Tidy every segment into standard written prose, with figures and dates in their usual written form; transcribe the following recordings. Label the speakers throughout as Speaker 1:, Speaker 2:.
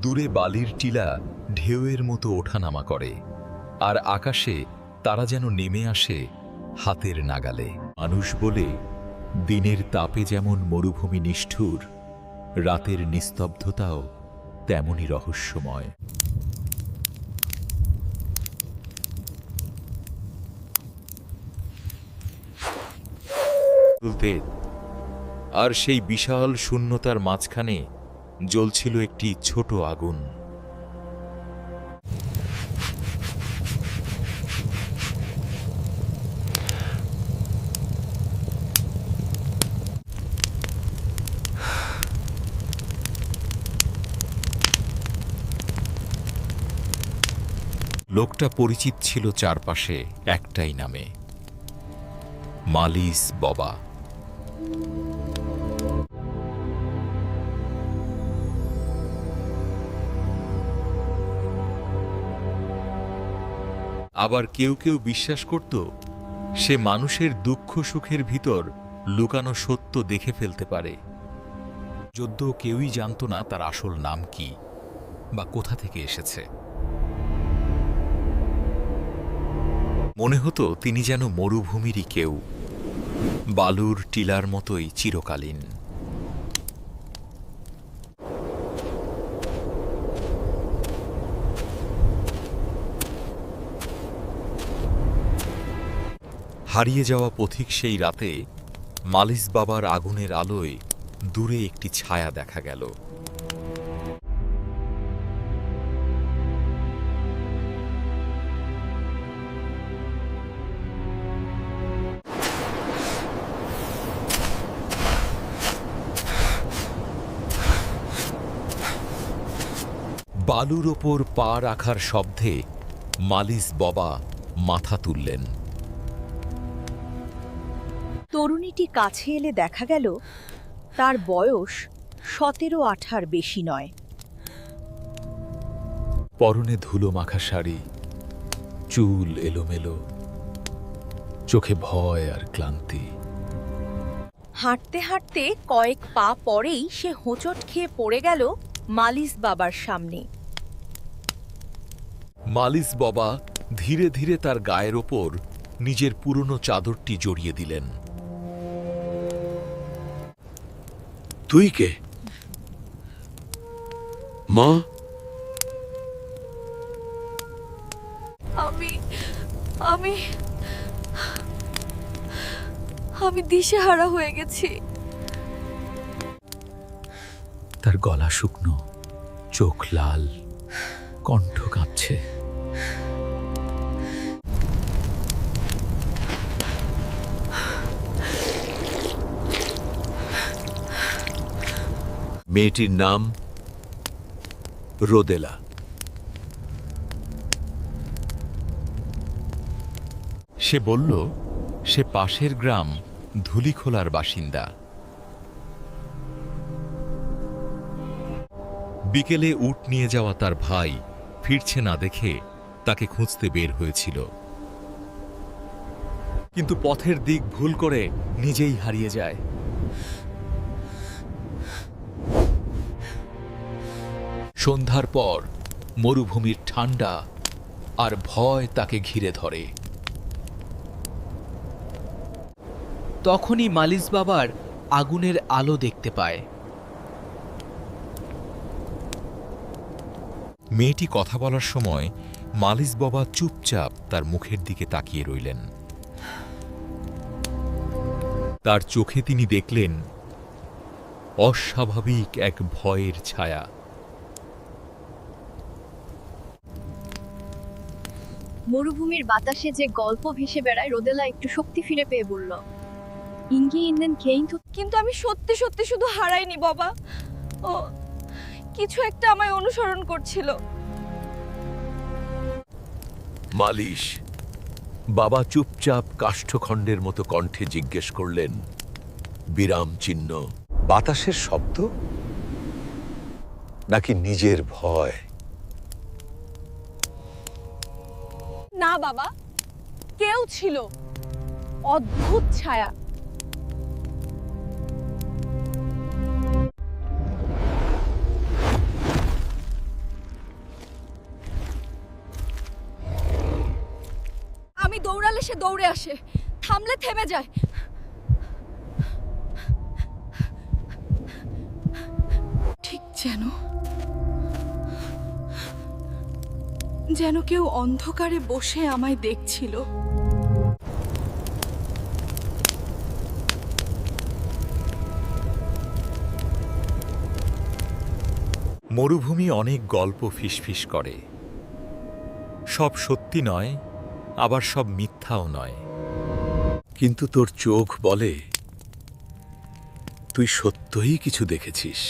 Speaker 1: দূরে বালির টিলা ঢেউয়ের মতো ওঠানামা করে, আর আকাশে তারা যেন নেমে আসে হাতের নাগালে। মানুষ বলে দিনের তাপে যেমন মরুভূমি নিষ্ঠুর, রাতের নিস্তব্ধতাও তেমনই রহস্যময়। আর সেই বিশাল শূন্যতার মাঝখানে জ্বলছিল একটি ছোট আগুন। লোকটা পরিচিত ছিল চারপাশে একটাই নামে, মালিস ববা। আবার কেউ কেউ বিশ্বাস করত সে মানুষের দুঃখ সুখের ভিতর লুকানো সত্য দেখে ফেলতে পারে। যদিও কেউই জানত না তার আসল নাম কি বা কোথা থেকে এসেছে। মনে হতো তিনি যেন মরুভূমিরই কেউ, বালুর টিলার মতোই চিরকালীন। হারিয়ে যাওয়া পথিক সেই রাতে মালিস বাবার আগুনের আলোয় দূরে একটি ছায়া দেখা গেল। বালুর ওপর পা রাখার শব্দে মালিস বাবা মাথা তুললেন।
Speaker 2: তরুণীটি কাছে এলে দেখা গেল তার বয়স 17-18 বেশি নয়।
Speaker 1: পরনে ধুলো মাখা শাড়ি, চুল এলোমেলো, চোখে ভয় আর ক্লান্তি।
Speaker 2: হাঁটতে হাঁটতে কয়েক পা পরেই সে হোঁচট খেয়ে পড়ে গেল মালিস বাবার সামনে।
Speaker 1: মালিস বাবা ধীরে ধীরে তার গায়ের ওপর নিজের পুরনো চাদরটি জড়িয়ে দিলেন।
Speaker 3: তুই কে মা?
Speaker 2: আমি দিশেহারা হয়ে গেছি।
Speaker 1: তার গলা শুকনো, চোখ লাল, কণ্ঠ কাঁপছে।
Speaker 3: মেয়েটির নাম রোদেলা।
Speaker 1: সে বলল সে পাশের গ্রাম ধুলিখোলার বাসিন্দা। বিকেলে উট নিয়ে যাওয়া তার ভাই ফিরছে না দেখে তাকে খুঁজতে বের হয়েছিল, কিন্তু পথের দিক ভুল করে নিজেই হারিয়ে যায়। সন্ধ্যার পর মরুভূমির ঠান্ডা আর ভয় তাকে ঘিরে ধরে।
Speaker 4: তখনই মালিস বাবার আগুনের আলো দেখতে পায়।
Speaker 1: মেয়েটি কথা বলার সময় মালিস বাবা চুপচাপ তার মুখের দিকে তাকিয়ে রইলেন। তার চোখে তিনি দেখলেন অস্বাভাবিক এক ভয়ের ছায়া।
Speaker 5: মরুভূমির বাতাসে যে গল্প ভেসে বেড়ায়, রোদেলা একটু শক্তি ফিরে পেয়ে বলল,
Speaker 2: কিন্তু আমি সত্যি সত্যি শুধু হারাইনি বাবা, ও কিছু একটা আমায় অনুসরণ করছিল।
Speaker 3: মালিশ বাবা চুপচাপ কাষ্ঠখণ্ডের মতো কণ্ঠে জিজ্ঞেস করলেন, বিরাম চিহ্ন? বাতাসের শব্দ নাকি নিজের ভয়?
Speaker 2: না বাবা, কেউ ছিল, অদ্ভুত ছায়া। সে দৌড়ে আসে, থামলে থেমে যায়। ঠিক যেন কেউ অন্ধকারে বসে আমায় দেখছিল।
Speaker 1: মরুভূমি অনেক গল্প ফিসফিস করে। সব সত্যি নয়, আবার সব মিথ্যাও নয়।
Speaker 3: কিন্তু তোর চোখ বলে তুই সত্যই কিছু দেখেছিস।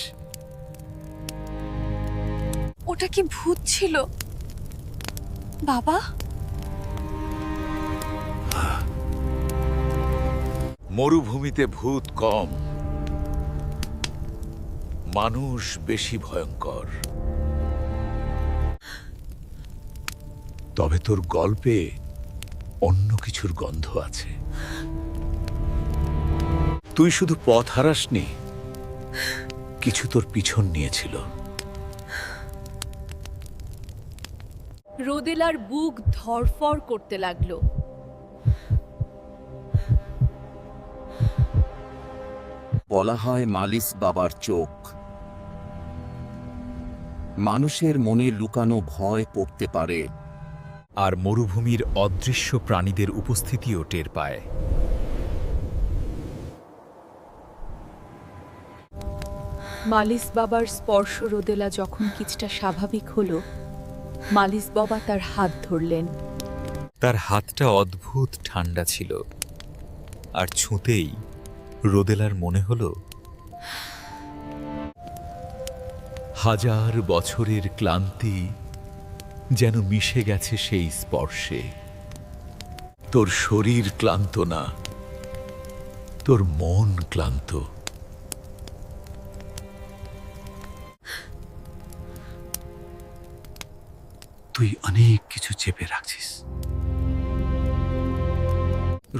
Speaker 2: ওটা কি ভূত ছিল বাবা?
Speaker 3: মরুভূমিতে ভূত কম, মানুষ বেশি ভয়ঙ্কর। তবে তোর গল্পে অন্য কিছুর গন্ধ আছে। তুই শুধু পথ হারাসনি, কিছু তোর পিছন নিয়েছিল।
Speaker 2: রোদেলার বুক ধড়ফড় করতে লাগলো।
Speaker 6: বলা হয় মালিস বাবার চোখ মানুষের মনে লুকানো ভয় পড়তে পারে।
Speaker 1: আর মরুভূমির অদৃশ্য প্রাণীদের উপস্থিতিও টের পায়।
Speaker 2: মালিস বাবার স্পর্শ রোদেলা যখন কিছুটা স্বাভাবিক হলো, মালিস বাবা তার হাত ধরলেন।
Speaker 1: তার হাতটা অদ্ভুত ঠান্ডা ছিল, আর ছুঁতেই রোদেলার মনে হলো হাজার বছরের ক্লান্তি যেন মিশে গেছে সেই স্পর্শে।
Speaker 3: তোর শরীর ক্লান্ত না, তোর মন ক্লান্ত। তুই অনেক কিছু চেপে রাখছিস।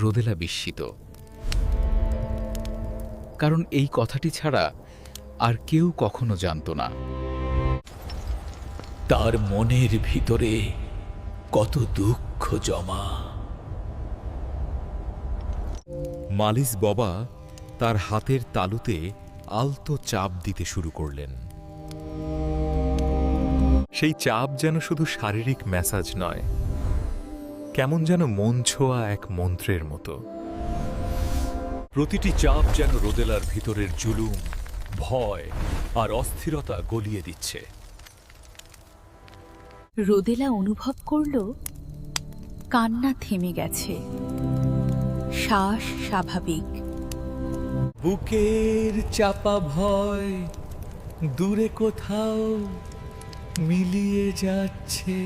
Speaker 4: রোদেলা বিস্মিত, কারণ এই কথাটি ছাড়া আর কেউ কখনো জানতো না।
Speaker 3: তার মনের ভিতরে কত দুঃখ জমা।
Speaker 1: মালিস বাবা তার হাতের তালুতে আলতো চাপ দিতে শুরু করলেন। সেই চাপ যেন শুধু শারীরিক ম্যাসাজ নয়, কেমন যেন মন ছোঁয়া এক মন্ত্রের মতো।
Speaker 3: প্রতিটি চাপ যেন রোদেলার ভিতরের জুলুম, ভয় আর অস্থিরতা গলিয়ে দিচ্ছে।
Speaker 2: রোদেলা অনুভব করল কান্না থেমে গেছে, শ্বাস স্বাভাবিক।
Speaker 1: বুকের চাপা ভয় দূরে কোথাও মিলিয়ে যাচ্ছে।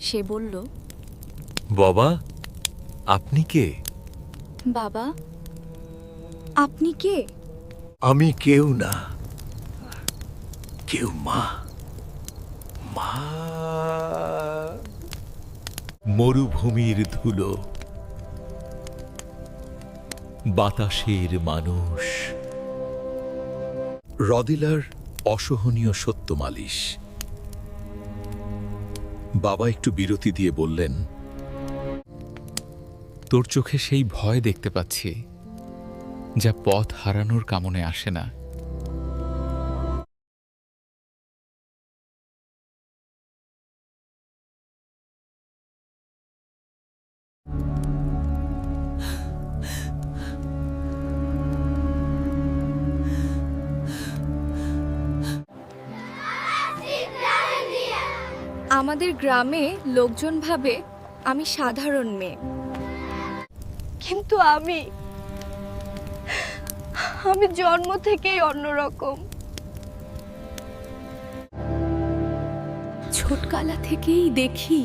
Speaker 2: সে বলল,
Speaker 1: বাবা, আপনি কে?
Speaker 2: বাবা, আপনি কে?
Speaker 3: আমি কেউ না, কেউ মা। মা।
Speaker 1: মরুভূমির ধুলো, বাতাসের মানুষ।
Speaker 3: রদিলার অসহনীয় সত্য মালিশ। বাবা একটু বিরতি দিয়ে বললেন,
Speaker 4: তোর চোখে সেই ভয় দেখতে পাচ্ছি, যা পথ হারানোর কামনে আসে না।
Speaker 2: আমাদের গ্রামে লোকজন ভাবে আমি সাধারণ মেয়ে, কিন্তু আমি জন্ম থেকেই অন্যরকম। ছোটকালা থেকেই দেখি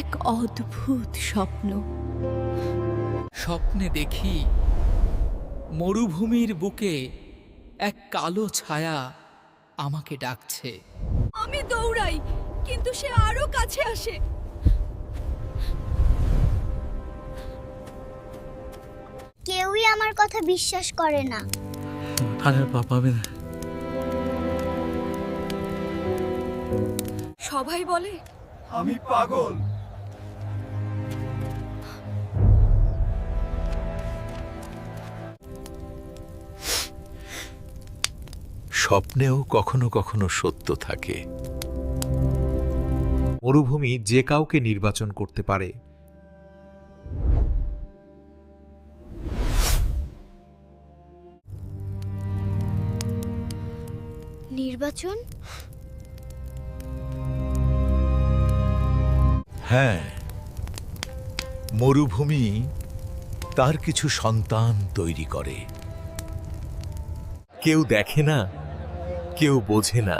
Speaker 2: এক অদ্ভুত স্বপ্ন।
Speaker 4: স্বপ্নে দেখি মরুভূমির বুকে এক কালো ছায়া আমাকে ডাকছে।
Speaker 2: আমি দৌড়াই, কিন্তু সে আরো কাছে আসে।
Speaker 7: কেউই আমার কথা বিশ্বাস করে না।
Speaker 2: সবাই বলে
Speaker 3: আমি পাগল।
Speaker 1: স্বপ্নেও কখনো কখনো সত্য থাকে।
Speaker 8: মরুভূমি যে কাউকে নির্বাচন করতে পারে।
Speaker 7: নির্বাচন?
Speaker 1: হ্যাঁ, মরুভূমি তার কিছু সন্তান তৈরি করে। কেউ দেখে না, কেউ বোঝে না।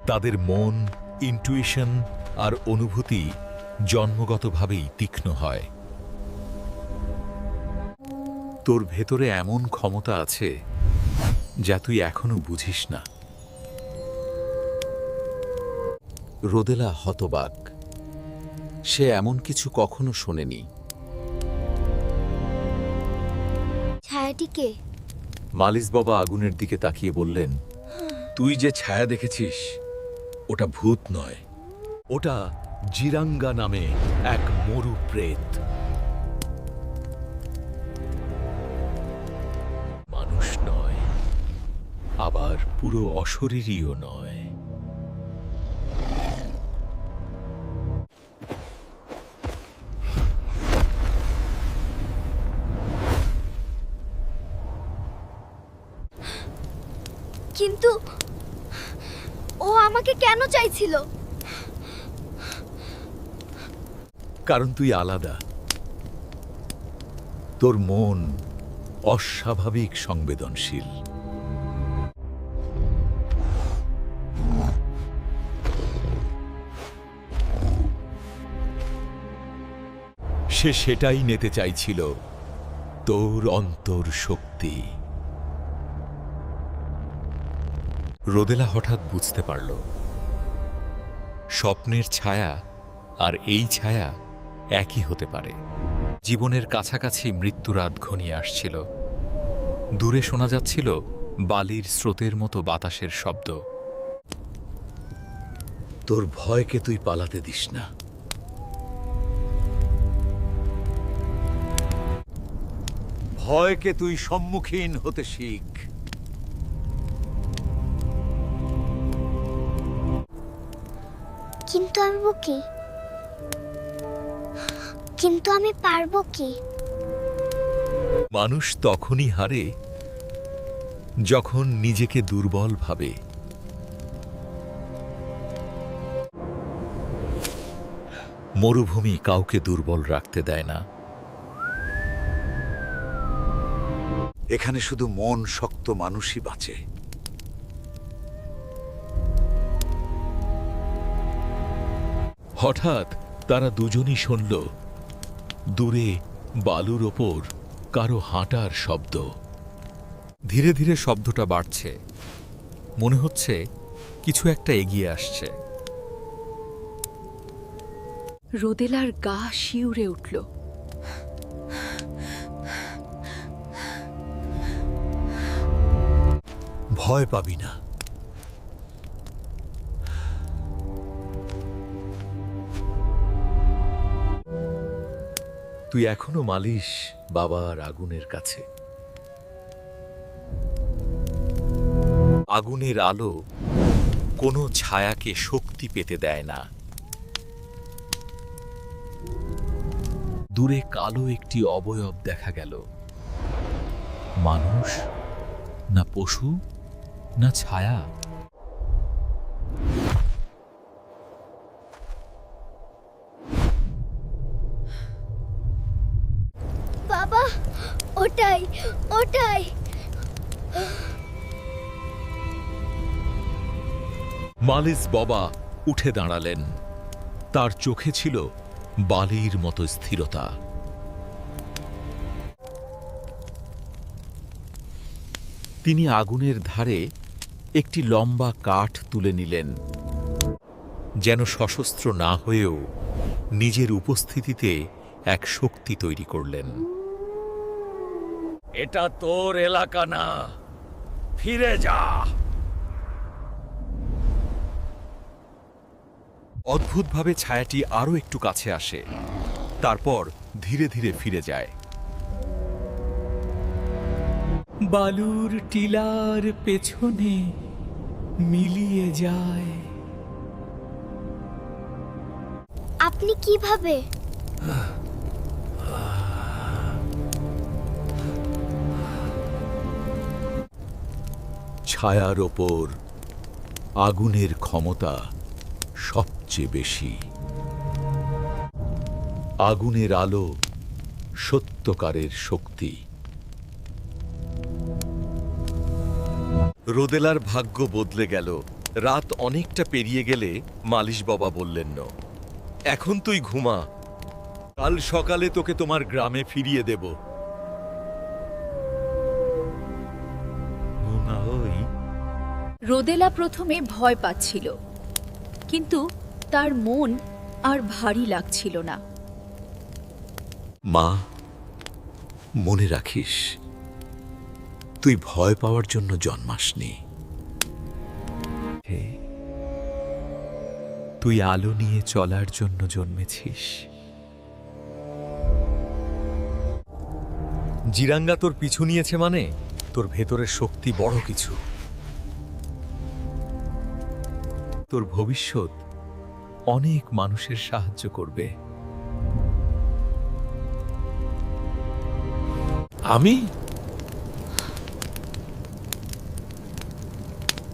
Speaker 1: তাদের মন, ইন্টুইশন আর অনুভূতি জন্মগতভাবেই তীক্ষ্ণ হয়। তোর ভেতরে এমন ক্ষমতা আছে যা তুই এখনো বুঝিস না।
Speaker 6: রোদেলা হতবাক। সে এমন কিছু কখনো শোনেনি।
Speaker 7: ছায়াটিকে
Speaker 1: মালিস বাবা আগুনের দিকে তাকিয়ে বললেন, তুই যে ছায়া দেখেছিস ওটা ভূত নয়, ওটা জিরাঙ্গা নামে এক মরু প্রেত। মানুষ নয়, আবার পুরো অশরীরীও নয়।
Speaker 7: কিন্তু ও আমাকে কেন চাইছিল?
Speaker 1: কারণ তুই আলাদা। তোর মন অস্বাভাবিক সংবেদনশীল। সে সেটাই নিতে চাইছিল, তোর অন্তর শক্তি। রোদেলা হঠাৎ বুঝতে পারল, স্বপ্নের ছায়া আর এই ছায়া একই হতে পারে। জীবনের কাছাকাছি মৃত্যুরাত ঘনিয়ে আসছিল। দূরে শোনা যাচ্ছিল বালির স্রোতের মতো বাতাসের শব্দ। তোর ভয়কে তুই পালাতে দিস না। ভয়কে তুই সম্মুখীন হতে শিখ।
Speaker 7: কিন্তু আমি কি? কিন্তু আমি পারবো কি?
Speaker 1: মানুষ তখনই হারে যখন নিজেকে দুর্বল ভাবে। মরুভূমি কাউকে দুর্বল রাখতে দেয় না। এখানে শুধু মন শক্ত মানুষই বাঁচে। হঠাৎ তারা দুজনই শুনল দূরে বালুর ওপর কারো হাঁটার শব্দ। ধীরে ধীরে শব্দটা বাড়ছে। মনে হচ্ছে কিছু একটা এগিয়ে আসছে।
Speaker 2: রোদেলার গা শিউরে উঠল।
Speaker 1: ভয় পাবি না। তুই এখনো মালিস বাবার আগুনের কাছে। আগুনের আলো কোনো ছায়াকে শক্তি পেতে দেয় না। দূরে কালো একটি অবয়ব দেখা গেল। মানুষ না পশু না ছায়া।
Speaker 7: বাবা, ওটাই ওটাই।
Speaker 1: মালিস বাবা উঠে দাঁড়ালেন। তার চোখে ছিল বালির মতো স্থিরতা। তিনি আগুনের ধারে একটি লম্বা কাঠ তুলে নিলেন, যেন সশস্ত্র না হয়েও নিজের উপস্থিতিতে এক শক্তি তৈরি করলেন।
Speaker 3: এটা তোর এলাকা না, ফিরে যা।
Speaker 1: অদ্ভুতভাবে ছায়াটি আরও একটু কাছে আসে, তারপর ধীরে ধীরে ফিরে যায়।
Speaker 4: বালুর টিলার পেছনে মিলিয়ে যায়।
Speaker 7: আপনি কিভাবে?
Speaker 3: ছায়ার ওপর আগুনের ক্ষমতা সবচেয়ে বেশি। আগুনের আলো সত্যকারের শক্তি। রোদেলার ভাগ্য বদলে গেল। রাত অনেকটা পেরিয়ে গেলে মালিশ বাবা বললেন, "ন এখন তুই ঘুমা, কাল সকালে তোকে তোমার গ্রামে ফিরিয়ে দেব।"
Speaker 2: রোদেলা প্রথমে ভয় পাচ্ছিল, কিন্তু তার মন আর ভারী লাগছিল না।
Speaker 3: মা, মনে রাখিস, তুই ভয় পাওয়ার জন্য জন্মাসনি।
Speaker 8: তুই আলো নিয়ে চলার জন্য জন্মেছিস।
Speaker 3: জিরাঙ্গা তোর পিছু নিয়েছে মানে তোর ভেতরের শক্তি বড় কিছু।
Speaker 8: তোর ভবিষ্যৎ অনেক মানুষের সাহায্য করবে।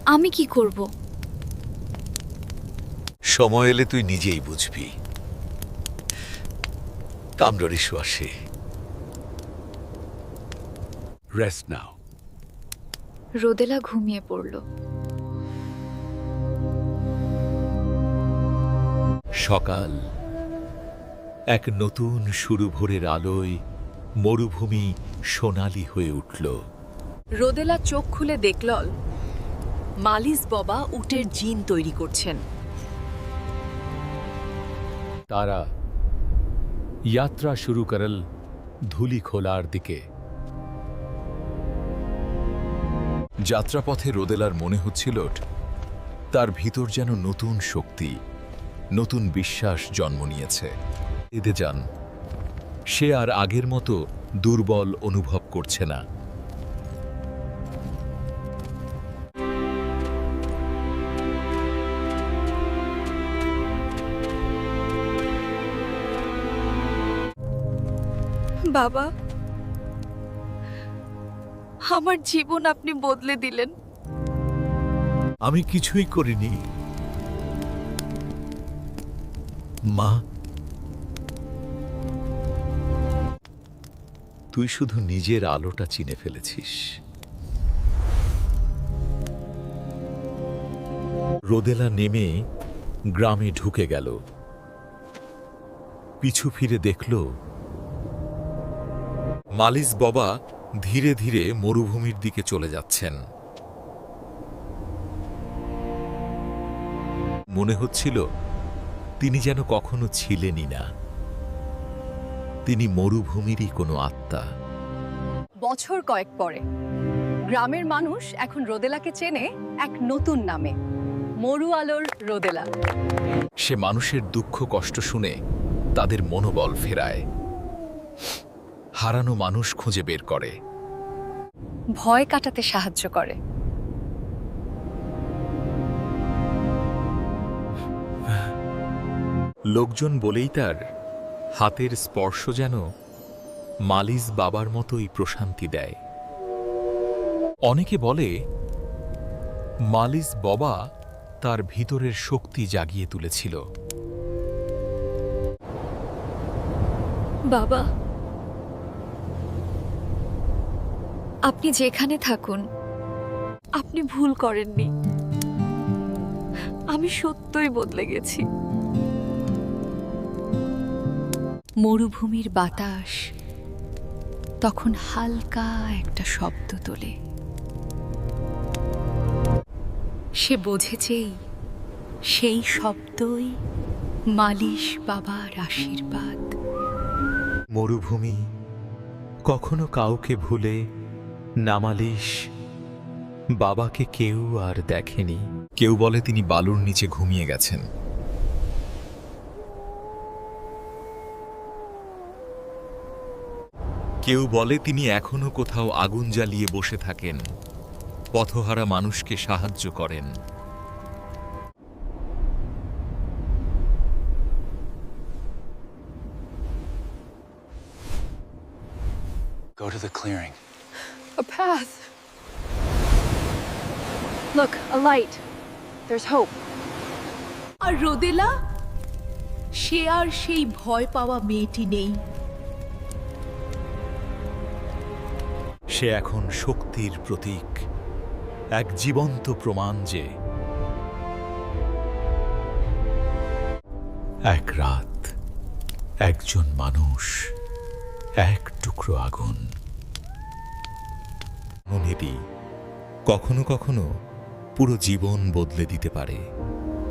Speaker 5: আমি কি করব?
Speaker 3: সময় এলে তুই নিজেই বুঝবি। কামড়িসু আসে। রেস্ট নাও।
Speaker 5: রোদেলা ঘুমিয়ে পড়ল।
Speaker 3: সকাল, এক নতুন শুরু ভোরের আলোয় মরুভূমি সোনালী হয়ে উঠল।
Speaker 2: রোদেলা চোখ খুলে দেখল মালিশ বাবা উটের জিন তৈরি করছেন।
Speaker 3: তারা যাত্রা শুরু করল ধুলি খোলার দিকে।
Speaker 1: যাত্রাপথে রোদেলার মনে হচ্ছিল তার ভিতর যেন নতুন শক্তি, নতুন বিশ্বাস জন্ম নিয়েছে। এতে যান, সে আর আগের মতো দুর্বল অনুভব করছে না।
Speaker 2: বাবা, আমার জীবন আপনি বদলে দিলেন।
Speaker 3: আমি কিছুই করিনি মা, তুই শুধু নিজের আলোটা চিনে ফেলেছিস। রোদেলা নেমে গ্রামে ঢুকে গেল। পিছু ফিরে দেখল মালিশ বাবা ধীরে ধীরে মরুভূমির দিকে চলে যাচ্ছেন। মনে হচ্ছিল তিনি যেন কখনো ছিলেনই না। তিনি মরুভূমিরই কোনো আত্মা।
Speaker 2: বছর কয়েক পরে গ্রামের মানুষ এখন রোদেলাকে চেনে এক নতুন নামে, মরু আলোর রোদেলা।
Speaker 1: সে মানুষের দুঃখ কষ্ট শুনে তাদের মনোবল ফেরায়, হারানো মানুষ খুঁজে বের করে,
Speaker 2: ভয় কাটাতে সাহায্য করে।
Speaker 1: লোকজন বলেই তার হাতের স্পর্শ যেন মালিশ বাবার মতোই প্রশান্তি দেয়। অনেকে বলে মালিশ বাবা তার ভিতরের শক্তি জাগিয়ে তুলেছিল।
Speaker 5: বাবা, আপনি যেখানে থাকুন, আপনি ভুল করেননি। আমি সত্যই বদলে গেছি।
Speaker 2: মরুভূমির বাতাস তখন হালকা একটা শব্দ তোলে। সে বোঝেছেই সেই শব্দই মালিশ বাবার আশীর্বাদ।
Speaker 8: মরুভূমি কখনো কাউকে ভুলে না, মালিশ বাবাকে কেউ আর দেখেনি।
Speaker 1: কেউ বলে তিনি বালুর নিচে ঘুমিয়ে গেছেন।
Speaker 3: কেউ বলে তিনি এখনো কোথাও আগুন জ্বালিয়ে বসে থাকেন, পথহারা মানুষকে সাহায্য করেন।
Speaker 9: Go to the clearing.
Speaker 5: A path. Look, a light. There's hope.
Speaker 10: আর রোদেলা, সে আর সেই ভয় পাওয়া মেয়েটি নেই।
Speaker 1: সে এখন শক্তির প্রতীক, এক জীবন্ত প্রমাণ যে এক রাত, একজন মানুষ, এক টুকরো আগুন।
Speaker 3: মনেটি কখনো কখনো পুরো জীবন বদলে দিতে পারে।